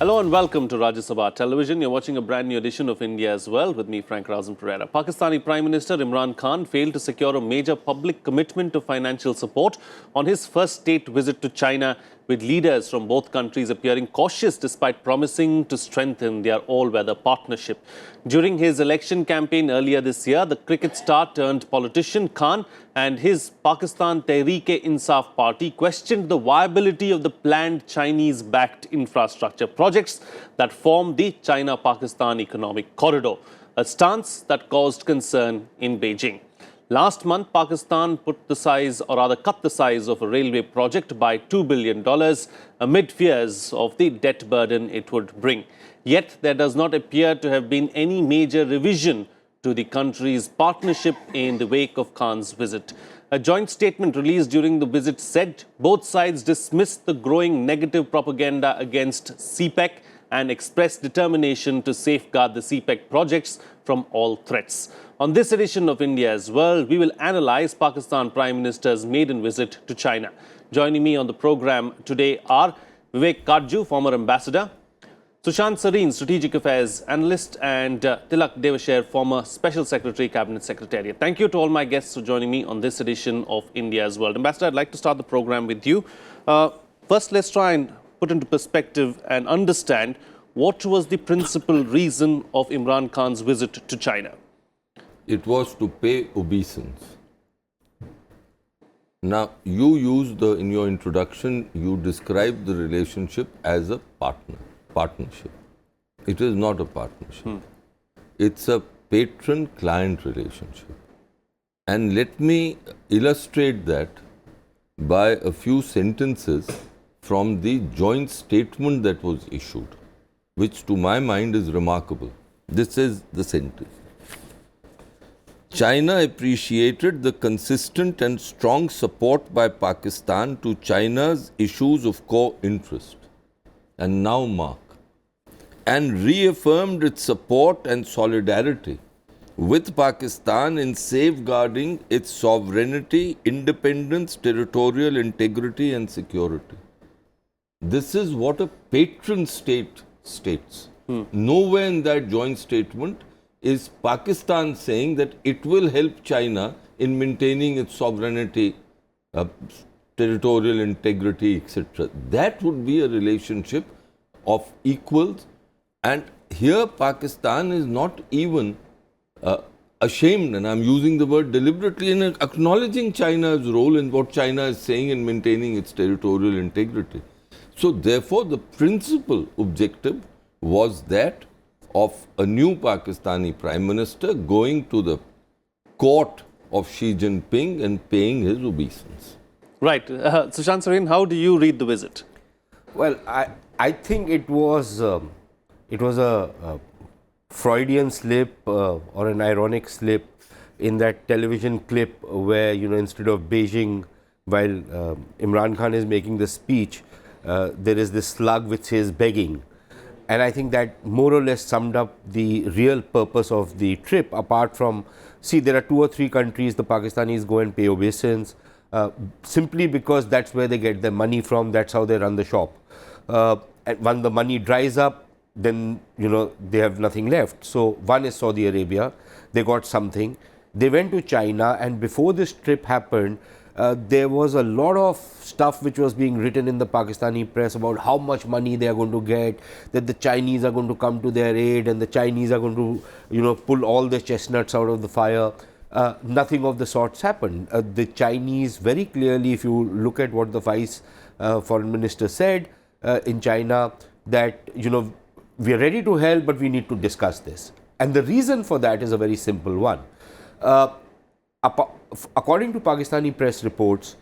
Hello and welcome to Rajya Sabha Television. You're watching a brand new edition of India as well with me, Rausan Pereira. Pakistani Prime Minister Imran Khan failed to secure a major public commitment to financial support on his first state visit to China, with leaders from both countries appearing cautious despite promising to strengthen their all-weather partnership. During his election campaign earlier this year, the cricket star turned politician Khan and his Pakistan Tehreek-E-Insaf party questioned the viability of the planned Chinese-backed infrastructure projects that form the China-Pakistan economic corridor, a stance that caused concern in Beijing. Last month, Pakistan cut the size of a railway project by $2 billion amid fears of the debt burden it would bring. Yet, there does not appear to have been any major revision to the country's partnership in the wake of Khan's visit. A joint statement released during the visit said both sides dismissed the growing negative propaganda against CPEC and expressed determination to safeguard the CPEC projects from all threats. On this edition of India's World, we will analyze Pakistan Prime Minister's maiden visit to China. Joining me on the program today are Vivek, former ambassador, Sushant, Sareen, Strategic Affairs Analyst, and Tilak, Devasher, former Special Secretary, Cabinet Secretariat. Thank you to all my guests for joining me on this edition of India's World. Ambassador, I'd like to start the program with you. First, let's try and put into perspective and understand what was the principal reason of Imran Khan's visit to China. It was to pay obeisance. Now, you used in your introduction, you described the relationship as a partnership. It is not a partnership. It's a patron-client relationship. And let me illustrate that by a few sentences from the joint statement that was issued, which to my mind is remarkable. This is the sentence. China appreciated the consistent and strong support by Pakistan to China's issues of core interest, and now mark, and reaffirmed its support and solidarity with Pakistan in safeguarding its sovereignty, independence, territorial integrity and security. This is what a patron state states. Nowhere in that joint statement is Pakistan saying that it will help China in maintaining its sovereignty, territorial integrity, etc. That would be a relationship of equals. And here Pakistan is not even ashamed, and I'm using the word deliberately, in acknowledging China's role in what China is saying in maintaining its territorial integrity. So therefore, the principal objective was that of a new Pakistani Prime Minister going to the court of Xi Jinping and paying his obeisance. Right. Sushant, Sareen, how do you read the visit? Well, I think it was a Freudian slip or an ironic slip in that television clip where, instead of Beijing, while Imran Khan is making the speech, there is this slug which says begging. And I think that more or less summed up the real purpose of the trip, apart from, see, there are 2 or 3 countries the Pakistanis go and pay obeisance, simply because that's where they get their money from, that's how they run the shop. And when the money dries up, then, they have nothing left. So one is Saudi Arabia, they got something. They went to China, and before this trip happened, there was a lot of stuff which was being written in the Pakistani press about how much money they are going to get, that the Chinese are going to come to their aid and the Chinese are going to, pull all the chestnuts out of the fire. Nothing of the sorts happened. The Chinese very clearly, if you look at what the Vice Foreign Minister said in China, that, we are ready to help, but we need to discuss this. And the reason for that is a very simple one. According to Pakistani press reports,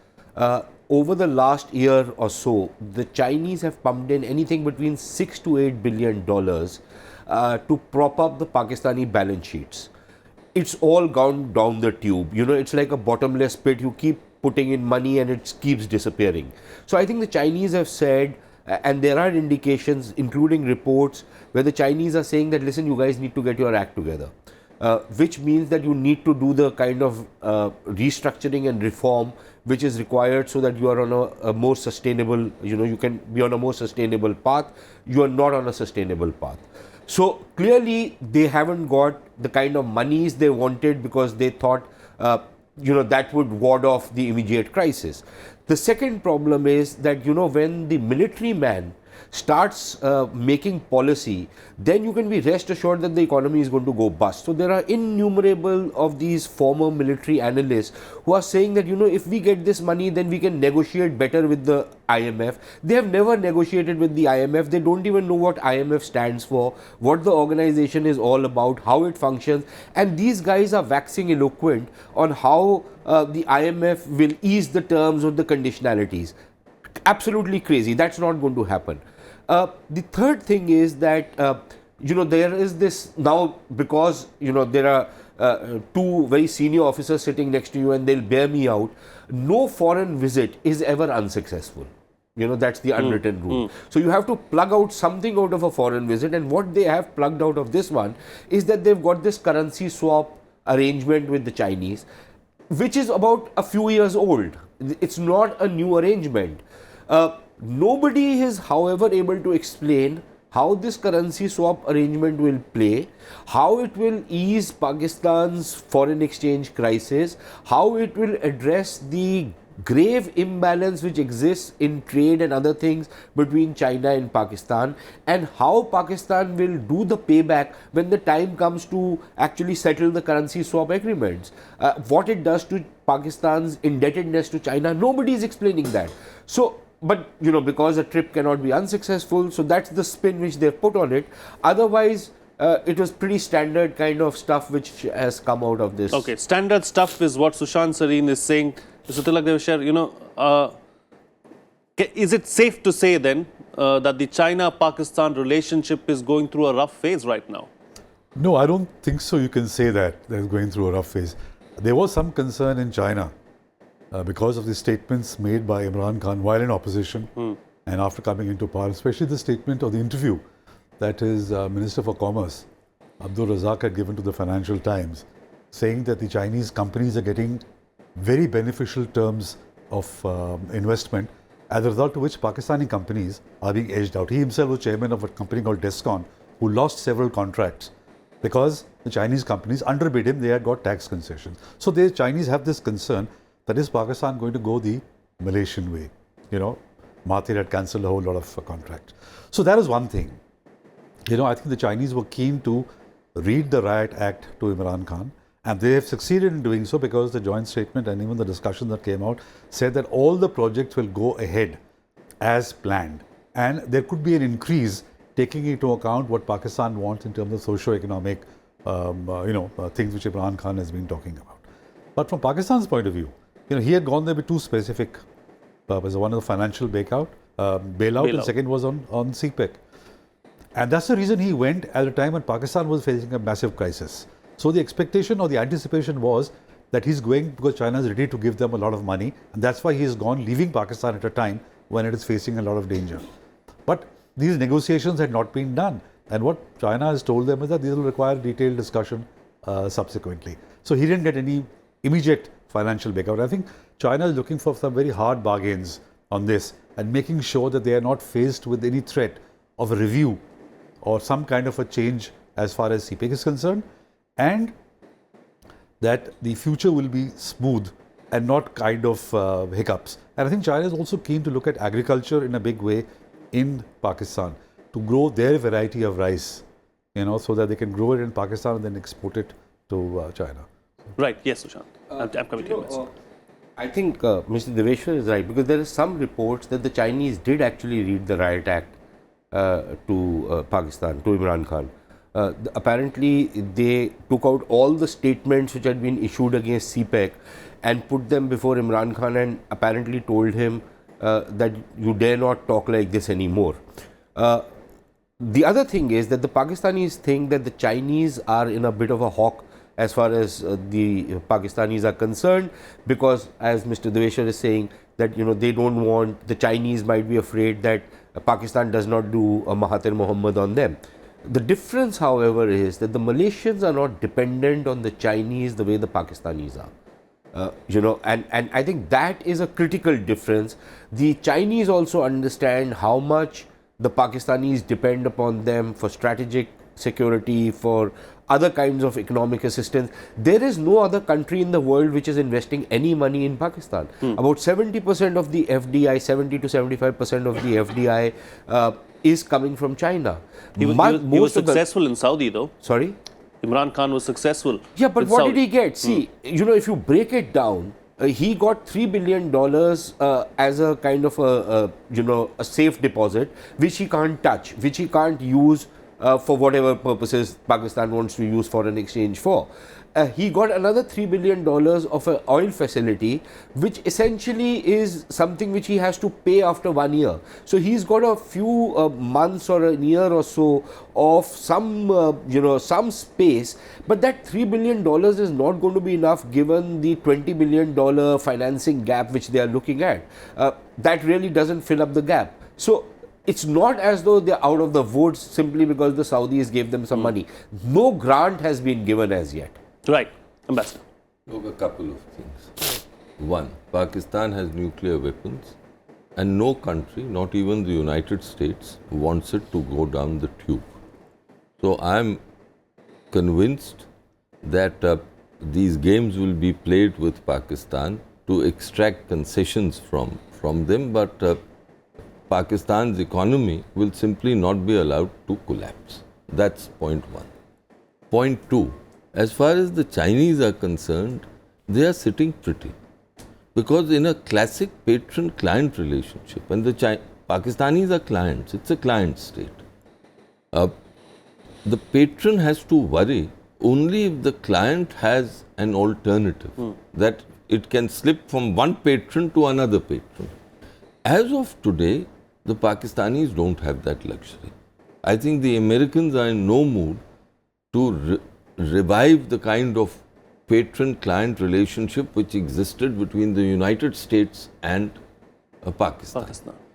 over the last year or so, the Chinese have pumped in anything between $6 to $8 billion to prop up the Pakistani balance sheets. It's all gone down the tube. It's like a bottomless pit. You keep putting in money and it keeps disappearing. So I think the Chinese have said, and there are indications, including reports, where the Chinese are saying that, listen, you guys need to get your act together. which means that you need to do the kind of restructuring and reform which is required so that you are on a more sustainable, you can be on a more sustainable path. You are not on a sustainable path. So clearly they haven't got the kind of monies they wanted because they thought, that would ward off the immediate crisis. The second problem is that, when the military man starts making policy, then you can be rest assured that the economy is going to go bust. So there are innumerable of these former military analysts who are saying that, if we get this money, then we can negotiate better with the IMF. They have never negotiated with the IMF. They don't even know what IMF stands for, what the organization is all about, how it functions. And these guys are waxing eloquent on how the IMF will ease the terms or the conditionalities. Absolutely crazy. That's not going to happen. The third thing is that, there is this now, because, there are two very senior officers sitting next to you and they'll bear me out. No foreign visit is ever unsuccessful. That's the unwritten rule. So you have to plug out something out of a foreign visit, and what they have plugged out of this one is that they've got this currency swap arrangement with the Chinese, which is about a few years old. It's not a new arrangement. Nobody is, however, able to explain how this currency swap arrangement will play, how it will ease Pakistan's foreign exchange crisis, how it will address the grave imbalance which exists in trade and other things between China and Pakistan, and how Pakistan will do the payback when the time comes to actually settle the currency swap agreements. What it does to Pakistan's indebtedness to China, nobody is explaining that. So, but because a trip cannot be unsuccessful, so that's the spin which they've put on it. Otherwise, it was pretty standard kind of stuff which has come out of this. Okay, standard stuff is what Sushant, Sareen is saying. Mr. Tilak, Devasher, is it safe to say then that the China-Pakistan relationship is going through a rough phase right now? No, I don't think so. You can say that they're going through a rough phase. There was some concern in China because of the statements made by Imran Khan while in opposition and after coming into power, especially the statement or the interview that his Minister for Commerce, Abdul Razak, had given to the Financial Times, saying that the Chinese companies are getting very beneficial terms of investment, as a result of which Pakistani companies are being edged out. He himself was chairman of a company called Descon, who lost several contracts because the Chinese companies underbid him. They had got tax concessions. So the Chinese have this concern that is Pakistan going to go the Malaysian way. Mahathir had cancelled a whole lot of contracts. So that is one thing. I think the Chinese were keen to read the Riot Act to Imran Khan, and they have succeeded in doing so because the joint statement and even the discussion that came out said that all the projects will go ahead as planned, and there could be an increase taking into account what Pakistan wants in terms of socio-economic things which Imran Khan has been talking about. But from Pakistan's point of view, he had gone there with two specific purposes. One is the financial bailout, and second was on CPEC. And that's the reason he went at a time when Pakistan was facing a massive crisis. So the expectation or the anticipation was that he's going because China is ready to give them a lot of money, and that's why he's gone, leaving Pakistan at a time when it is facing a lot of danger. But these negotiations had not been done, and what China has told them is that these will require detailed discussion subsequently. So he didn't get any immediate financial bailout. I think China is looking for some very hard bargains on this and making sure that they are not faced with any threat of a review or some kind of a change as far as CPEC is concerned, and that the future will be smooth and not kind of hiccups. And I think China is also keen to look at agriculture in a big way in Pakistan to grow their variety of rice, so that they can grow it in Pakistan and then export it to China. Right. Yes, Sushant. I'm coming to you. I think Mr. Devasher is right, because there is some reports that the Chinese did actually read the Riot Act to Pakistan, to Imran Khan. Apparently, they took out all the statements which had been issued against CPEC and put them before Imran Khan, and apparently told him that you dare not talk like this anymore. The other thing is that the Pakistanis think that the Chinese are in a bit of a hawk as far as the Pakistanis are concerned, because as Mr. Devasher is saying, that they don't want, the Chinese might be afraid that Pakistan does not do a Mahathir Mohammed on them. The difference, however, is that the Malaysians are not dependent on the Chinese the way the Pakistanis are. And I think that is a critical difference. The Chinese also understand how much the Pakistanis depend upon them for strategic security, for other kinds of economic assistance. There is no other country in the world which is investing any money in Pakistan. About 70% of the FDI, 70 to 75% of the FDI is coming from China. He was successful in Saudi though. Sorry? Imran Khan was successful. Yeah, but with what Saudi. did he get? See, if you break it down, he got $3 billion as a kind of a safe deposit, which he can't touch, which he can't use for whatever purposes Pakistan wants to use foreign exchange for. He got another $3 billion of an oil facility, which essentially is something which he has to pay after 1 year. So he's got a few months or a year or so of some space, but that $3 billion is not going to be enough given the $20 billion financing gap which they are looking at. That really doesn't fill up the gap. So it's not as though they're out of the woods simply because the Saudis gave them some money. No grant has been given as yet. Right, Ambassador. Look, a couple of things. One, Pakistan has nuclear weapons, and no country, not even the United States, wants it to go down the tube. So I'm convinced that these games will be played with Pakistan to extract concessions from them, but Pakistan's economy will simply not be allowed to collapse. That's point one. Point two, as far as the Chinese are concerned, they are sitting pretty. Because in a classic patron-client relationship, and the Pakistanis are clients, it's a client state. The patron has to worry only if the client has an alternative, that it can slip from one patron to another patron. As of today, the Pakistanis don't have that luxury. I think the Americans are in no mood to revive the kind of patron-client relationship which existed between the United States and Pakistan.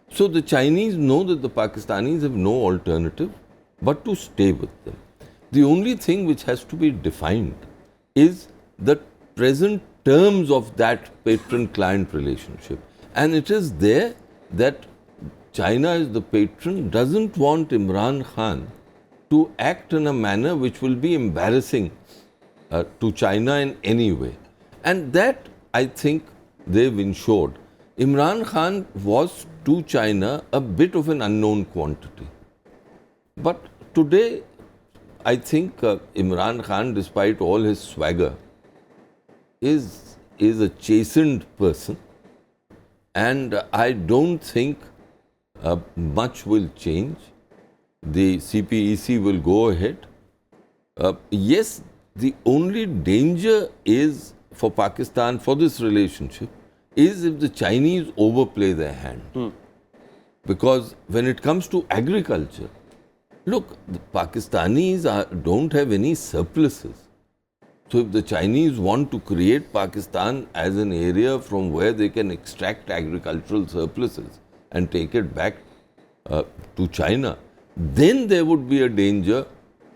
So the Chinese know that the Pakistanis have no alternative but to stay with them. The only thing which has to be defined is the present terms of that patron-client relationship. And it is there that China, as the patron, doesn't want Imran Khan to act in a manner which will be embarrassing to China in any way. And that, I think, they've ensured. Imran Khan was to China a bit of an unknown quantity. But today, I think Imran Khan, despite all his swagger, is a chastened person. And I don't think much will change. The CPEC will go ahead. Yes, the only danger is for Pakistan, for this relationship, is if the Chinese overplay their hand. Because when it comes to agriculture, look, the Pakistanis don't have any surpluses. So if the Chinese want to create Pakistan as an area from where they can extract agricultural surpluses and take it back to China, then there would be a danger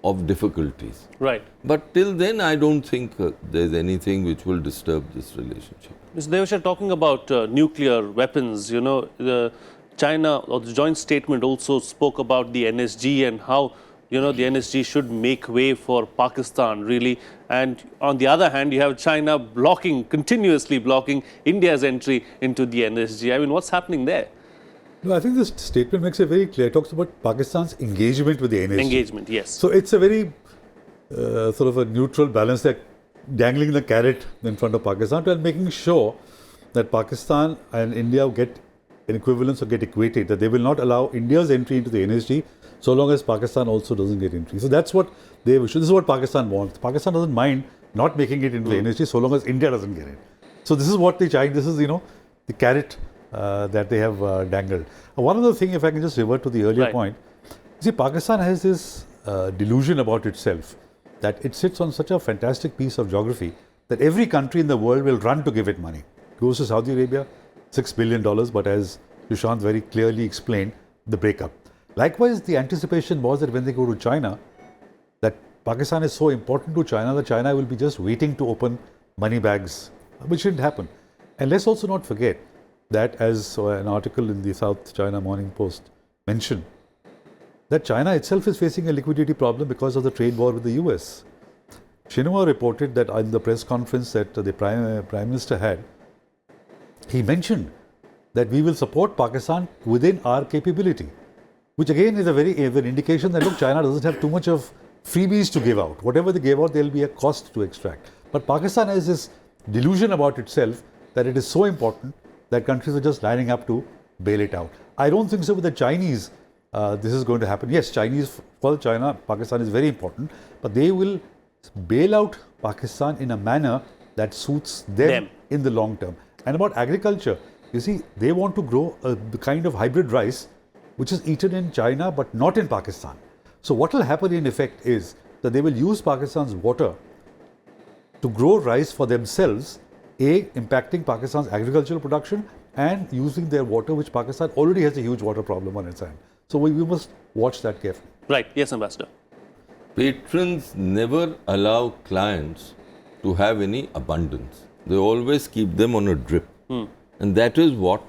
of difficulties. Right. But till then, I don't think there's anything which will disturb this relationship. Mr. Devasher, talking about nuclear weapons, China, or the joint statement also spoke about the NSG and how, the NSG should make way for Pakistan, really. And on the other hand, you have China continuously blocking India's entry into the NSG. I mean, what's happening there? No, I think this statement makes it very clear. It talks about Pakistan's engagement with the NSG. Engagement, yes. So it's a very sort of a neutral balance, like dangling the carrot in front of Pakistan and making sure that Pakistan and India get an equivalence or get equated, that they will not allow India's entry into the NSG so long as Pakistan also doesn't get entry. So that's what they wish. This is what Pakistan wants. Pakistan doesn't mind not making it into the NSG so long as India doesn't get it. So this is what they China, this is, the carrot that they have dangled. One other thing, if I can just revert to the earlier point, see, Pakistan has this delusion about itself that it sits on such a fantastic piece of geography that every country in the world will run to give it money. Goes to Saudi Arabia, $6 billion, but as Sushant very clearly explained, the breakup. Likewise, the anticipation was that when they go to China, that Pakistan is so important to China that China will be just waiting to open money bags, which didn't happen. And let's also not forget that, as an article in the South China Morning Post mentioned, that China itself is facing a liquidity problem because of the trade war with the US. Xinhua reported that in the press conference that the Prime Minister had, he mentioned that we will support Pakistan within our capability, which again is an indication that, look, China doesn't have too much of freebies to give out. Whatever they give out, there will be a cost to extract. But Pakistan has this delusion about itself that it is so important that countries are just lining up to bail it out. I don't think so with the Chinese. This is going to happen. Yes, for China, Pakistan is very important, but they will bail out Pakistan in a manner that suits them in the long term. And about agriculture, you see, they want to grow the kind of hybrid rice which is eaten in China but not in Pakistan. So what will happen in effect is that they will use Pakistan's water to grow rice for themselves, impacting Pakistan's agricultural production and using their water, which Pakistan already has a huge water problem on its hand. So we must watch that carefully. Right. Yes, Ambassador. Patrons never allow clients to have any abundance. They always keep them on a drip. And that is what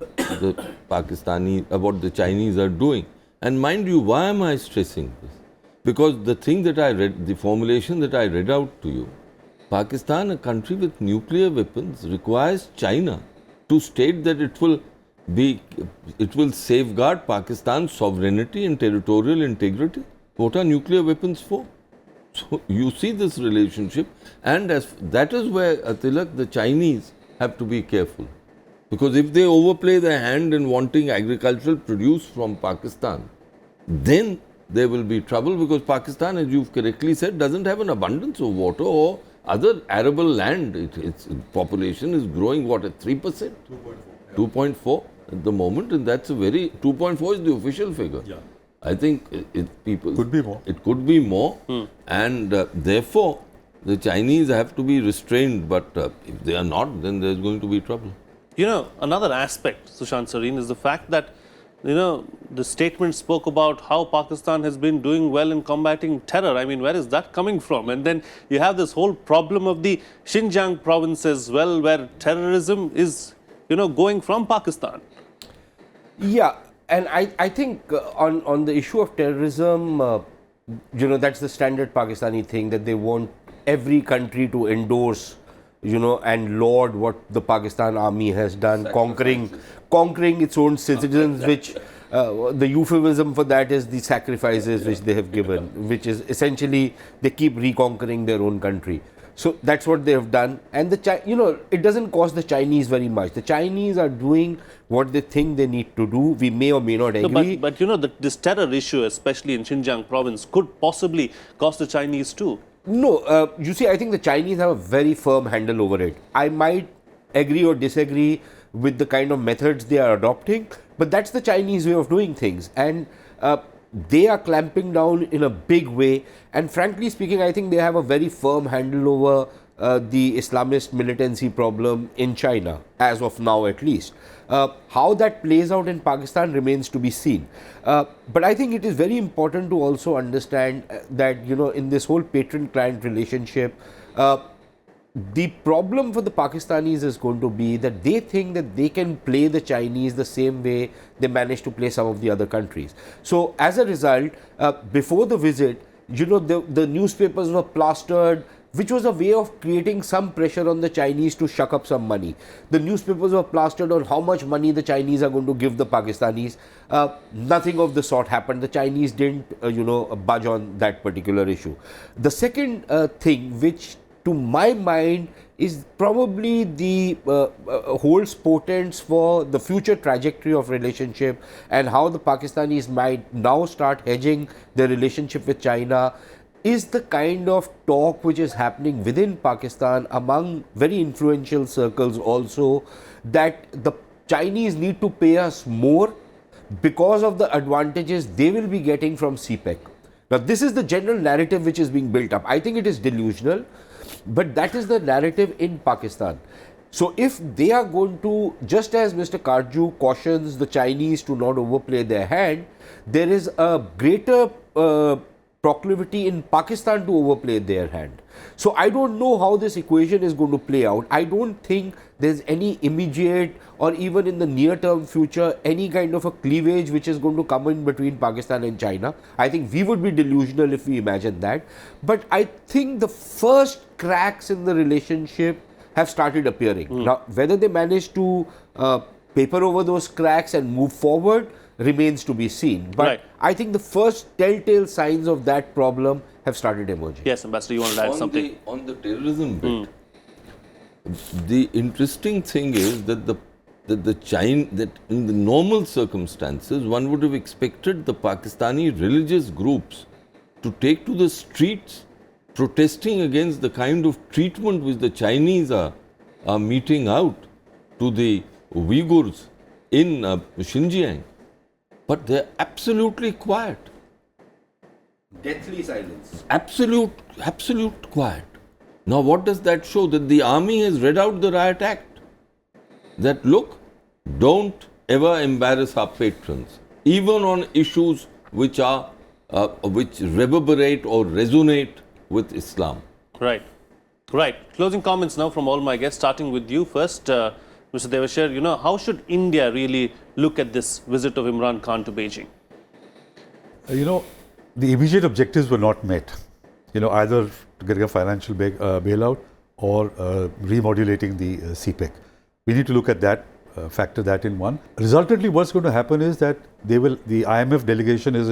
the Chinese are doing. And mind you, why am I stressing this? Because the thing that I read, the formulation that I read out to you, Pakistan, a country with nuclear weapons, requires China to state that it will safeguard Pakistan's sovereignty and territorial integrity. What are nuclear weapons for? So you see this relationship, and that is where, Tilak, the Chinese have to be careful. Because if they overplay their hand in wanting agricultural produce from Pakistan, then there will be trouble, because Pakistan, as you've correctly said, doesn't have an abundance of water or other arable land. Its population is growing, what, at 3%? 2.4. 2.4 at the moment, and that's a very... 2.4 is the official figure. Yeah. I think people... Could be more. It could be more, and therefore, the Chinese have to be restrained, but if they are not, then there's going to be trouble. You know, another aspect, Sushant, Sareen, is the fact that, the statement spoke about how Pakistan has been doing well in combating terror. I mean, where is that coming from? And then you have this whole problem of the Xinjiang province as well, where terrorism is, going from Pakistan. Yeah, and I think on the issue of terrorism, that's the standard Pakistani thing, that they want every country to endorse, and laud what the Pakistan army has done, conquering its own citizens, which the euphemism for that is the sacrifices which they have given, which is essentially they keep reconquering their own country. So that's what they have done, and it doesn't cost the Chinese very much. The Chinese are doing what they think they need to do. We may or may not agree. No, but this terror issue, especially in Xinjiang province, could possibly cost the Chinese too. No, you see, I think the Chinese have a very firm handle over it. I might agree or disagree with the kind of methods they are adopting, but that's the Chinese way of doing things, and they are clamping down in a big way. And frankly speaking, I think they have a very firm handle over the Islamist militancy problem in China, as of now at least. How that plays out in Pakistan remains to be seen. But I think it is very important to also understand that, in this whole patron-client relationship, the problem for the Pakistanis is going to be that they think that they can play the Chinese the same way they managed to play some of the other countries. So as a result, before the visit, the newspapers were plastered, which was a way of creating some pressure on the Chinese to shuck up some money. The newspapers were plastered on how much money the Chinese are going to give the Pakistanis. Nothing of the sort happened. The Chinese didn't, budge on that particular issue. The second thing, which to my mind is probably the holds portents for the future trajectory of relationship and how the Pakistanis might now start hedging their relationship with China, is the kind of talk which is happening within Pakistan among very influential circles also, that the Chinese need to pay us more because of the advantages they will be getting from CPEC. Now, this is the general narrative which is being built up. I think it is delusional, but that is the narrative in Pakistan. So if they are going to, just as Mr. Katju cautions the Chinese to not overplay their hand, there is a greater proclivity in Pakistan to overplay their hand. So I don't know how this equation is going to play out. I don't think there's any immediate or even in the near term future any kind of a cleavage which is going to come in between Pakistan and China. I think we would be delusional if we imagine that. But I think the first cracks in the relationship have started appearing. Now, whether they manage to paper over those cracks and move forward remains to be seen. But I think the first telltale signs of that problem have started emerging. Yes, Ambassador, you want to add something? On the terrorism bit, the interesting thing is that that in the normal circumstances, one would have expected the Pakistani religious groups to take to the streets protesting against the kind of treatment which the Chinese are meting out to the Uyghurs in Xinjiang. But they're absolutely quiet. Deathly silence. Absolute quiet. Now what does that show? That the army has read out the Riot Act. That look, don't ever embarrass our patrons, even on issues which are which reverberate or resonate with Islam. Right. Closing comments now from all my guests, starting with you first, Mr. Devasher. How should India really look at this visit of Imran Khan to Beijing? The immediate objectives were not met. Either to get a financial bailout or remodulating the CPEC. We need to look at that, factor that in one. Resultantly, what's going to happen is that the IMF delegation is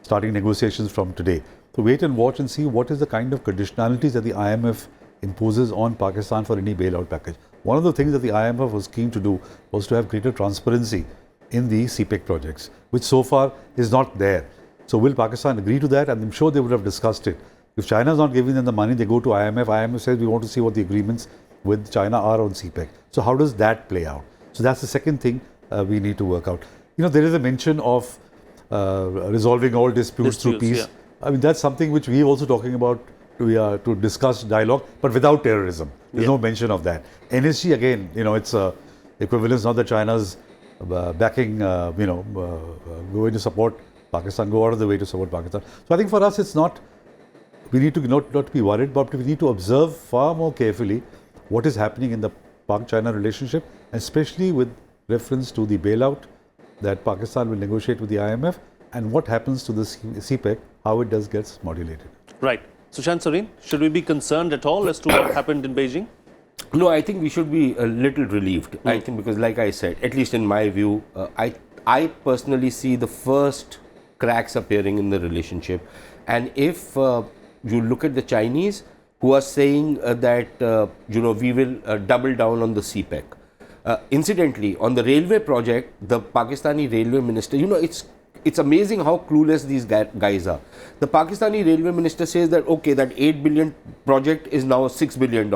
starting negotiations from today. So wait and watch and see what is the kind of conditionalities that the IMF imposes on Pakistan for any bailout package. One of the things that the IMF was keen to do was to have greater transparency in the CPEC projects, which so far is not there. So will Pakistan agree to that? And I'm sure they would have discussed it. If China is not giving them the money, they go to IMF. IMF says we want to see what the agreements with China are on CPEC. So how does that play out? So that's the second thing we need to work out. There is a mention of resolving all disputes through peace. Yeah. I mean, that's something which we're also talking about to discuss dialogue, but without terrorism. There's no mention of that. NSG, again, it's equivalence, not that China's backing, going to support Pakistan, go out of the way to support Pakistan. So I think for us, it's not, we need to not be worried, but we need to observe far more carefully what is happening in the Pak-China relationship, especially with reference to the bailout that Pakistan will negotiate with the IMF and what happens to the CPEC, how it gets modulated. Right. Sushant, Sareen, should we be concerned at all as to what happened in Beijing? No, I think we should be a little relieved. I think because, like I said, at least in my view, I personally see the first cracks appearing in the relationship. And if you look at the Chinese who are saying that, we will double down on the CPEC. Incidentally, on the railway project, the Pakistani railway minister, it's amazing how clueless these guys are. The Pakistani railway minister says that, okay, that 8 billion project is now $6 billion.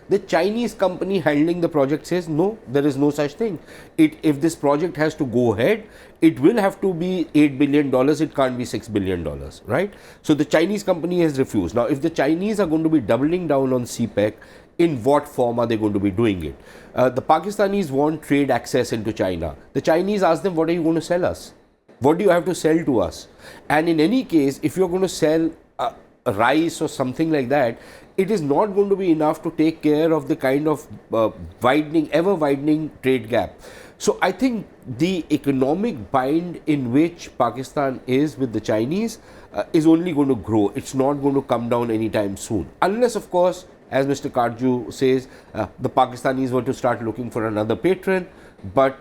The Chinese company handling the project says, no, there is no such thing. If this project has to go ahead, it will have to be $8 billion. It can't be $6 billion, right? So the Chinese company has refused. Now, if the Chinese are going to be doubling down on CPEC, in what form are they going to be doing it? The Pakistanis want trade access into China. The Chinese ask them, what are you going to sell us? What do you have to sell to us? And in any case, if you're going to sell rice or something like that, it is not going to be enough to take care of the kind of ever widening trade gap. So I think the economic bind in which Pakistan is with the Chinese is only going to grow. It's not going to come down anytime soon. Unless, of course, as Mr. Katju says, the Pakistanis were to start looking for another patron. But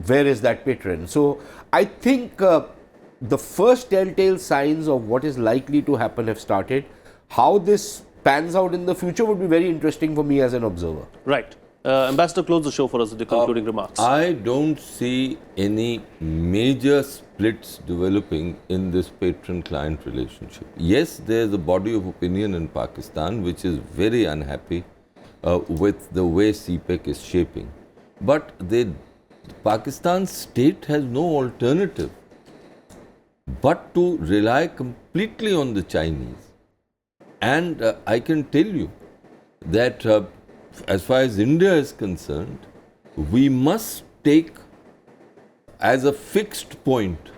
where is that patron? So I think the first telltale signs of what is likely to happen have started. How this pans out in the future would be very interesting for me as an observer. Right. Ambassador, close the show for us with the concluding remarks. I don't see any major splits developing in this patron-client relationship. Yes, there's a body of opinion in Pakistan which is very unhappy with the way CPEC is shaping. But Pakistan's state has no alternative but to rely completely on the Chinese. And I can tell you that as far as India is concerned, we must take as a fixed point,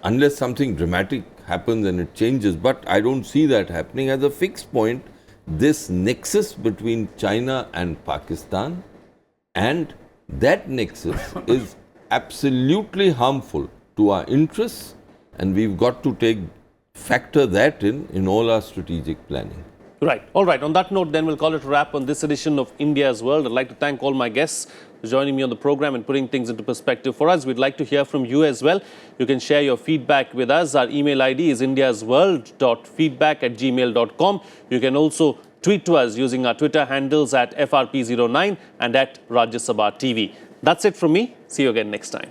unless something dramatic happens and it changes, but I don't see that happening, as a fixed point, this nexus between China and Pakistan, and that nexus is absolutely harmful to our interests, and we've got to factor that in all our strategic planning. Right. All right. On that note, then we'll call it a wrap on this edition of India's World. I'd like to thank all my guests for joining me on the program and putting things into perspective for us. We'd like to hear from you as well. You can share your feedback with us. Our email ID is indiasworld.feedback@gmail.com. You can also tweet to us using our Twitter handles at FRP09 and at Rajya Sabha TV. That's it from me. See you again next time.